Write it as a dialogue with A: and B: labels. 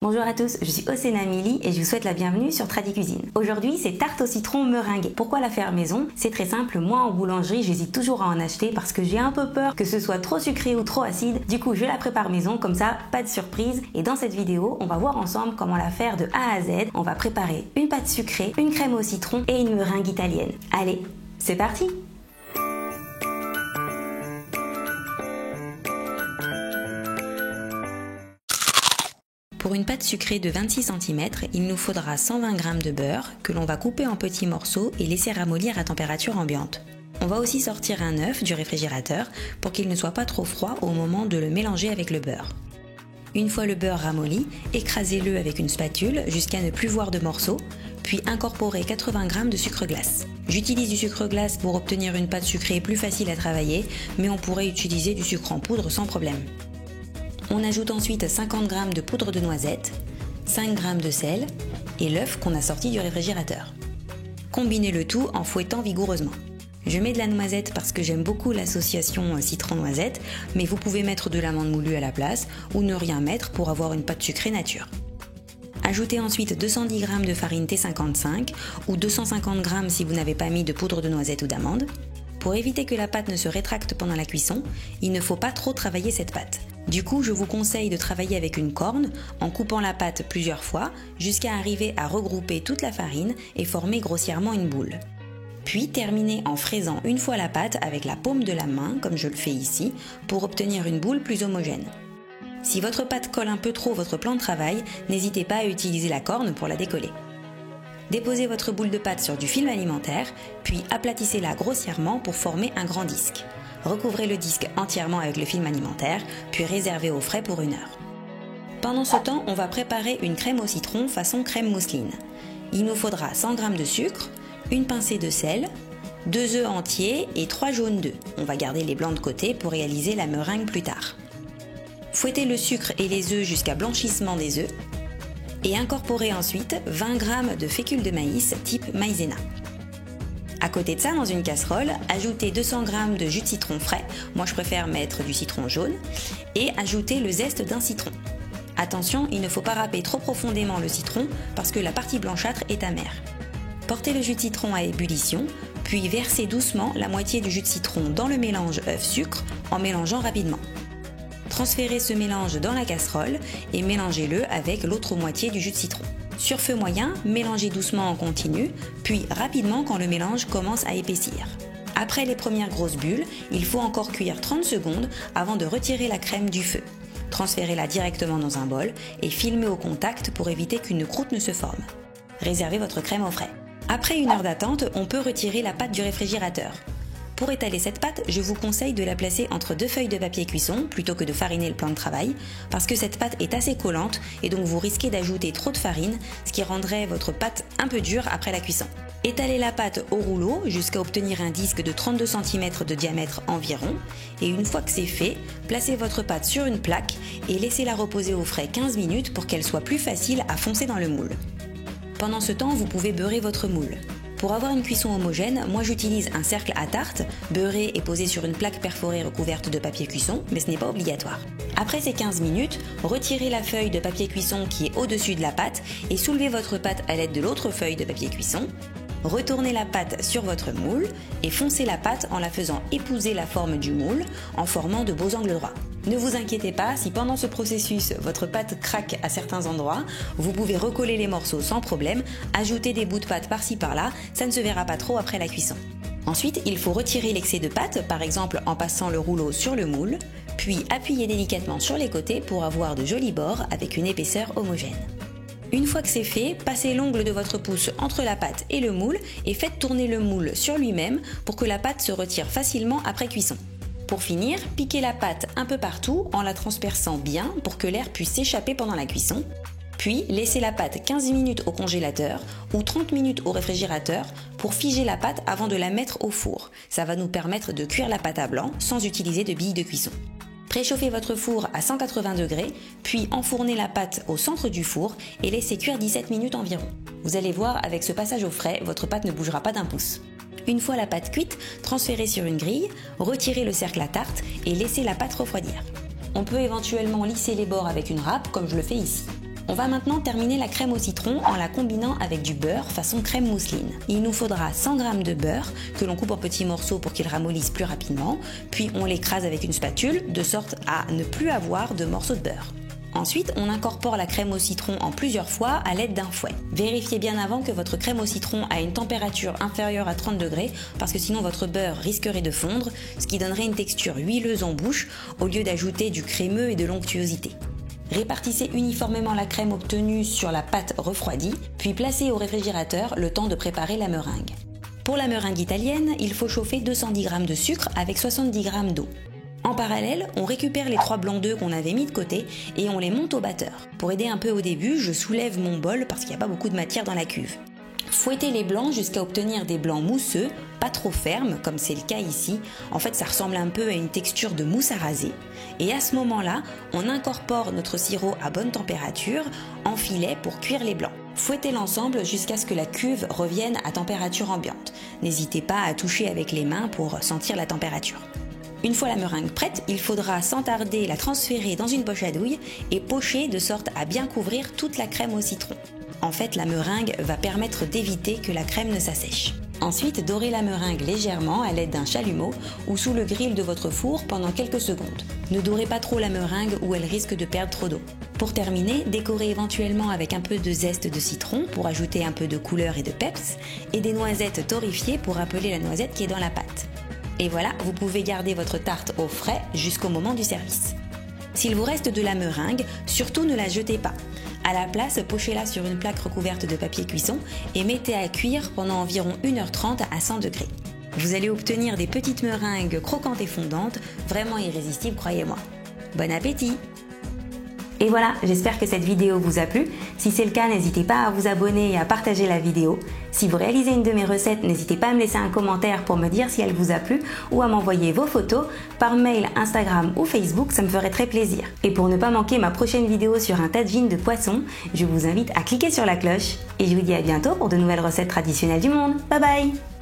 A: Bonjour à tous, je suis Océane Amélie et je vous souhaite la bienvenue sur Tradi Cuisine. Aujourd'hui, c'est tarte au citron meringuée. Pourquoi la faire maison? C'est très simple, moi en boulangerie, j'hésite toujours à en acheter parce que j'ai un peu peur que ce soit trop sucré ou trop acide. Du coup, je la prépare maison, comme ça, pas de surprise. Et dans cette vidéo, on va voir ensemble comment la faire de A à Z. On va préparer une pâte sucrée, une crème au citron et une meringue italienne. Allez, c'est parti! Pour une pâte sucrée de 26 cm, il nous faudra 120 g de beurre que l'on va couper en petits morceaux et laisser ramollir à température ambiante. On va aussi sortir un œuf du réfrigérateur pour qu'il ne soit pas trop froid au moment de le mélanger avec le beurre. Une fois le beurre ramolli, écrasez-le avec une spatule jusqu'à ne plus voir de morceaux, puis incorporez 80 g de sucre glace. J'utilise du sucre glace pour obtenir une pâte sucrée plus facile à travailler, mais on pourrait utiliser du sucre en poudre sans problème. On ajoute ensuite 50 g de poudre de noisette, 5 g de sel et l'œuf qu'on a sorti du réfrigérateur. Combinez le tout en fouettant vigoureusement. Je mets de la noisette parce que j'aime beaucoup l'association citron-noisette, mais vous pouvez mettre de l'amande moulue à la place ou ne rien mettre pour avoir une pâte sucrée nature. Ajoutez ensuite 210 g de farine T55 ou 250 g si vous n'avez pas mis de poudre de noisette ou d'amande. Pour éviter que la pâte ne se rétracte pendant la cuisson, il ne faut pas trop travailler cette pâte. Du coup, je vous conseille de travailler avec une corne en coupant la pâte plusieurs fois jusqu'à arriver à regrouper toute la farine et former grossièrement une boule. Puis terminez en fraisant une fois la pâte avec la paume de la main, comme je le fais ici, pour obtenir une boule plus homogène. Si votre pâte colle un peu trop votre plan de travail, n'hésitez pas à utiliser la corne pour la décoller. Déposez votre boule de pâte sur du film alimentaire, puis aplatissez-la grossièrement pour former un grand disque. Recouvrez le disque entièrement avec le film alimentaire, puis réservez au frais pour 1 heure. Pendant ce temps, on va préparer une crème au citron façon crème mousseline. Il nous faudra 100 g de sucre, une pincée de sel, 2 œufs entiers et 3 jaunes d'œufs. On va garder les blancs de côté pour réaliser la meringue plus tard. Fouettez le sucre et les œufs jusqu'à blanchissement des œufs et incorporez ensuite 20 g de fécule de maïs type maïzena. À côté de ça, dans une casserole, ajoutez 200 g de jus de citron frais, moi je préfère mettre du citron jaune, et ajoutez le zeste d'un citron. Attention, il ne faut pas râper trop profondément le citron parce que la partie blanchâtre est amère. Portez le jus de citron à ébullition, puis versez doucement la moitié du jus de citron dans le mélange œuf-sucre en mélangeant rapidement. Transférez ce mélange dans la casserole et mélangez-le avec l'autre moitié du jus de citron. Sur feu moyen, mélangez doucement en continu, puis rapidement quand le mélange commence à épaissir. Après les premières grosses bulles, il faut encore cuire 30 secondes avant de retirer la crème du feu. Transférez-la directement dans un bol et filmez au contact pour éviter qu'une croûte ne se forme. Réservez votre crème au frais. Après 1 heure d'attente, on peut retirer la pâte du réfrigérateur. Pour étaler cette pâte, je vous conseille de la placer entre 2 feuilles de papier cuisson plutôt que de fariner le plan de travail parce que cette pâte est assez collante et donc vous risquez d'ajouter trop de farine, ce qui rendrait votre pâte un peu dure après la cuisson. Étalez la pâte au rouleau jusqu'à obtenir un disque de 32 cm de diamètre environ et une fois que c'est fait, placez votre pâte sur une plaque et laissez-la reposer au frais 15 minutes pour qu'elle soit plus facile à foncer dans le moule. Pendant ce temps, vous pouvez beurrer votre moule. Pour avoir une cuisson homogène, moi j'utilise un cercle à tarte, beurré et posé sur une plaque perforée recouverte de papier cuisson, mais ce n'est pas obligatoire. Après ces 15 minutes, retirez la feuille de papier cuisson qui est au-dessus de la pâte et soulevez votre pâte à l'aide de l'autre feuille de papier cuisson. Retournez la pâte sur votre moule et foncez la pâte en la faisant épouser la forme du moule en formant de beaux angles droits. Ne vous inquiétez pas, si pendant ce processus votre pâte craque à certains endroits, vous pouvez recoller les morceaux sans problème, ajouter des bouts de pâte par-ci par-là, ça ne se verra pas trop après la cuisson. Ensuite, il faut retirer l'excès de pâte, par exemple en passant le rouleau sur le moule, puis appuyer délicatement sur les côtés pour avoir de jolis bords avec une épaisseur homogène. Une fois que c'est fait, passez l'ongle de votre pouce entre la pâte et le moule et faites tourner le moule sur lui-même pour que la pâte se retire facilement après cuisson. Pour finir, piquez la pâte un peu partout en la transperçant bien pour que l'air puisse s'échapper pendant la cuisson. Puis, laissez la pâte 15 minutes au congélateur ou 30 minutes au réfrigérateur pour figer la pâte avant de la mettre au four. Ça va nous permettre de cuire la pâte à blanc sans utiliser de billes de cuisson. Préchauffez votre four à 180 degrés, puis enfournez la pâte au centre du four et laissez cuire 17 minutes environ. Vous allez voir, avec ce passage au frais, votre pâte ne bougera pas d'un pouce. Une fois la pâte cuite, transférez sur une grille, retirez le cercle à tarte et laissez la pâte refroidir. On peut éventuellement lisser les bords avec une râpe comme je le fais ici. On va maintenant terminer la crème au citron en la combinant avec du beurre façon crème mousseline. Il nous faudra 100 g de beurre que l'on coupe en petits morceaux pour qu'il ramollisse plus rapidement, puis on l'écrase avec une spatule de sorte à ne plus avoir de morceaux de beurre. Ensuite, on incorpore la crème au citron en plusieurs fois à l'aide d'un fouet. Vérifiez bien avant que votre crème au citron a une température inférieure à 30 degrés parce que sinon votre beurre risquerait de fondre, ce qui donnerait une texture huileuse en bouche au lieu d'ajouter du crémeux et de l'onctuosité. Répartissez uniformément la crème obtenue sur la pâte refroidie, puis placez au réfrigérateur le temps de préparer la meringue. Pour la meringue italienne, il faut chauffer 210 g de sucre avec 70 g d'eau. En parallèle, on récupère les 3 blancs d'œufs qu'on avait mis de côté et on les monte au batteur. Pour aider un peu au début, je soulève mon bol parce qu'il n'y a pas beaucoup de matière dans la cuve. Fouettez les blancs jusqu'à obtenir des blancs mousseux, pas trop fermes comme c'est le cas ici. En fait, ça ressemble un peu à une texture de mousse à raser. Et à ce moment-là, on incorpore notre sirop à bonne température en filet pour cuire les blancs. Fouettez l'ensemble jusqu'à ce que la cuve revienne à température ambiante. N'hésitez pas à toucher avec les mains pour sentir la température. Une fois la meringue prête, il faudra sans tarder la transférer dans une poche à douille et pocher de sorte à bien couvrir toute la crème au citron. En fait, la meringue va permettre d'éviter que la crème ne s'assèche. Ensuite, dorez la meringue légèrement à l'aide d'un chalumeau ou sous le grill de votre four pendant quelques secondes. Ne dorez pas trop la meringue ou elle risque de perdre trop d'eau. Pour terminer, décorez éventuellement avec un peu de zeste de citron pour ajouter un peu de couleur et de peps et des noisettes torréfiées pour rappeler la noisette qui est dans la pâte. Et voilà, vous pouvez garder votre tarte au frais jusqu'au moment du service. S'il vous reste de la meringue, surtout ne la jetez pas. À la place, pochez-la sur une plaque recouverte de papier cuisson et mettez à cuire pendant environ 1h30 à 100 degrés. Vous allez obtenir des petites meringues croquantes et fondantes, vraiment irrésistibles, croyez-moi. Bon appétit! Et voilà, j'espère que cette vidéo vous a plu. Si c'est le cas, n'hésitez pas à vous abonner et à partager la vidéo. Si vous réalisez une de mes recettes, n'hésitez pas à me laisser un commentaire pour me dire si elle vous a plu ou à m'envoyer vos photos par mail, Instagram ou Facebook, ça me ferait très plaisir. Et pour ne pas manquer ma prochaine vidéo sur un tagine de poisson, je vous invite à cliquer sur la cloche et je vous dis à bientôt pour de nouvelles recettes traditionnelles du monde. Bye bye!